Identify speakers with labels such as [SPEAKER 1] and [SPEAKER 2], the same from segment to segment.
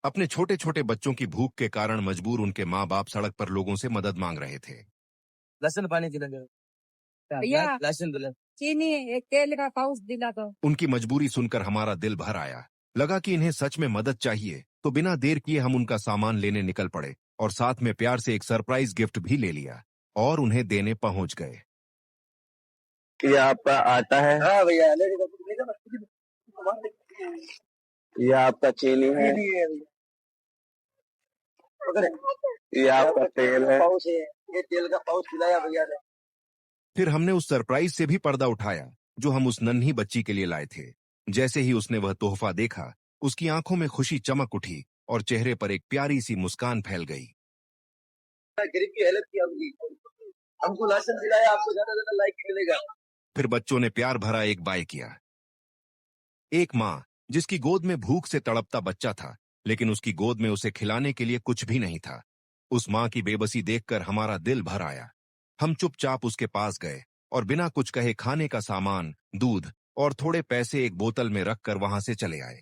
[SPEAKER 1] अपने छोटे छोटे बच्चों की भूख के कारण मजबूर उनके माँ बाप सड़क पर लोगों से मदद मांग रहे थे।
[SPEAKER 2] लहसुन पानी दिला दो
[SPEAKER 3] भैया
[SPEAKER 2] लहसुन दिला
[SPEAKER 3] चीनी एक तेल का पाउच दिला दो।
[SPEAKER 1] उनकी मजबूरी सुनकर हमारा दिल भर आया। लगा कि इन्हें सच में मदद चाहिए, तो बिना देर किए हम उनका सामान लेने निकल पड़े और साथ में प्यार से एक सरप्राइज गिफ्ट भी ले लिया और उन्हें देने पहुंच गए।
[SPEAKER 4] ये आपका आटा है।
[SPEAKER 2] हाँ भैया
[SPEAKER 4] ये आपका चीनी है। ये आपका तेल है।
[SPEAKER 2] ये तेल का पाउच खिलाया भैया ने।
[SPEAKER 1] फिर हमने उस सरप्राइज से भी पर्दा उठाया जो हम उस नन्ही बच्ची के लिए लाए थे। जैसे ही उसने वह तोहफा देखा, उसकी आंखों में खुशी चमक उठी और चेहरे पर एक प्यारी सी मुस्कान फैल गई।
[SPEAKER 2] गरीब की हेल्प की हमको लहसुन दिलाया, आपको ज्यादा लाइक मिलेगा।
[SPEAKER 1] फिर बच्चों ने प्यार भरा एक बाय किया। एक माँ जिसकी गोद में भूख से तड़पता बच्चा था, लेकिन उसकी गोद में उसे खिलाने के लिए कुछ भी नहीं था। उस माँ की बेबसी देखकर हमारा दिल भर आया। हम चुपचाप उसके पास गए और बिना कुछ कहे खाने का सामान, दूध और थोड़े पैसे एक बोतल में रखकर वहां से चले आए।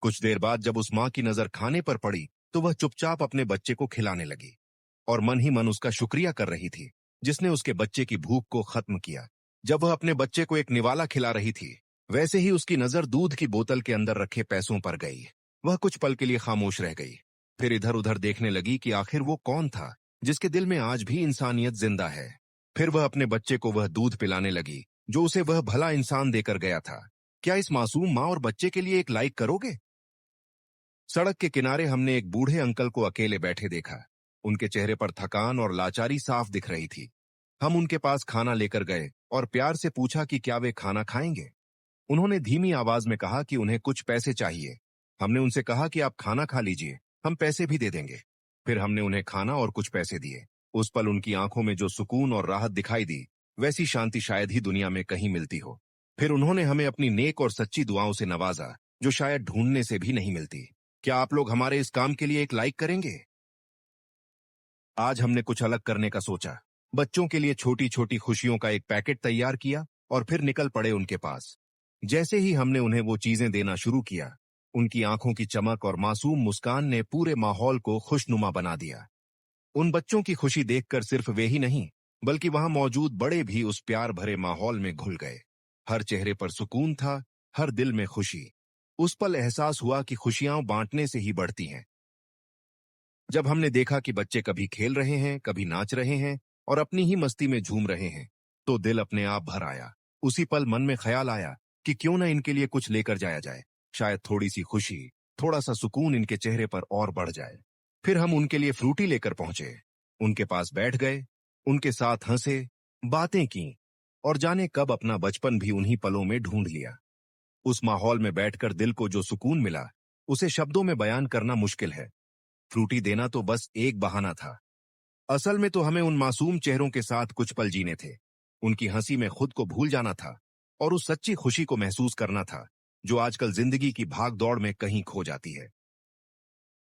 [SPEAKER 1] कुछ देर बाद जब उस माँ की नजर खाने पर पड़ी तो वह चुपचाप अपने बच्चे को खिलाने लगी और मन ही मन उसका शुक्रिया कर रही थी, जिसने उसके बच्चे की भूख को खत्म किया। जब वह अपने बच्चे को एक निवाला खिला रही थी, वैसे ही उसकी नजर दूध की बोतल के अंदर रखे पैसों पर गई। वह कुछ पल के लिए खामोश रह गई, फिर इधर उधर देखने लगी कि आखिर वो कौन था जिसके दिल में आज भी इंसानियत जिंदा है। फिर वह अपने बच्चे को वह दूध पिलाने लगी जो उसे वह भला इंसान देकर गया था। क्या इस मासूम माँ और बच्चे के लिए एक लाइक करोगे? सड़क के किनारे हमने एक बूढ़े अंकल को अकेले बैठे देखा। उनके चेहरे पर थकान और लाचारी साफ दिख रही थी। हम उनके पास खाना लेकर गए और प्यार से पूछा कि क्या वे खाना खाएंगे। उन्होंने धीमी आवाज में कहा कि उन्हें कुछ पैसे चाहिए। हमने उनसे कहा कि आप खाना खा लीजिए, हम पैसे भी दे देंगे। फिर हमने उन्हें खाना और कुछ पैसे दिए। उस पल उनकी आंखों में जो सुकून और राहत दिखाई दी, वैसी शांति शायद ही दुनिया में कहीं मिलती हो। फिर उन्होंने हमें अपनी नेक और सच्ची दुआओं से नवाजा, जो शायद ढूंढने से भी नहीं मिलती। क्या आप लोग हमारे इस काम के लिए एक लाइक करेंगे? आज हमने कुछ अलग करने का सोचा। बच्चों के लिए छोटी छोटी खुशियों का एक पैकेट तैयार किया और फिर निकल पड़े उनके पास। जैसे ही हमने उन्हें वो चीजें देना शुरू किया, उनकी आंखों की चमक और मासूम मुस्कान ने पूरे माहौल को खुशनुमा बना दिया। उन बच्चों की खुशी देखकर सिर्फ वे ही नहीं, बल्कि वहां मौजूद बड़े भी उस प्यार भरे माहौल में घुल गए। हर चेहरे पर सुकून था, हर दिल में खुशी। उस पल एहसास हुआ कि खुशियां बांटने से ही बढ़ती हैं। जब हमने देखा कि बच्चे कभी खेल रहे हैं, कभी नाच रहे हैं और अपनी ही मस्ती में झूम रहे हैं, तो दिल अपने आप भर आया। उसी पल मन में ख्याल आया कि क्यों न इनके लिए कुछ लेकर जाया जाए। शायद थोड़ी सी खुशी, थोड़ा सा सुकून इनके चेहरे पर और बढ़ जाए। फिर हम उनके लिए फ्रूटी लेकर पहुंचे, उनके पास बैठ गए, उनके साथ हंसे, बातें की और जाने कब अपना बचपन भी उन्हीं पलों में ढूंढ लिया। उस माहौल में बैठकर दिल को जो सुकून मिला, उसे शब्दों में बयान करना मुश्किल है। फ्रूटी देना तो बस एक बहाना था। असल में तो हमें उन मासूम चेहरों के साथ कुछ पल जीने थे, उनकी हंसी में खुद को भूल जाना था और उस सच्ची खुशी को महसूस करना था जो आजकल जिंदगी की भाग दौड़ में कहीं खो जाती है।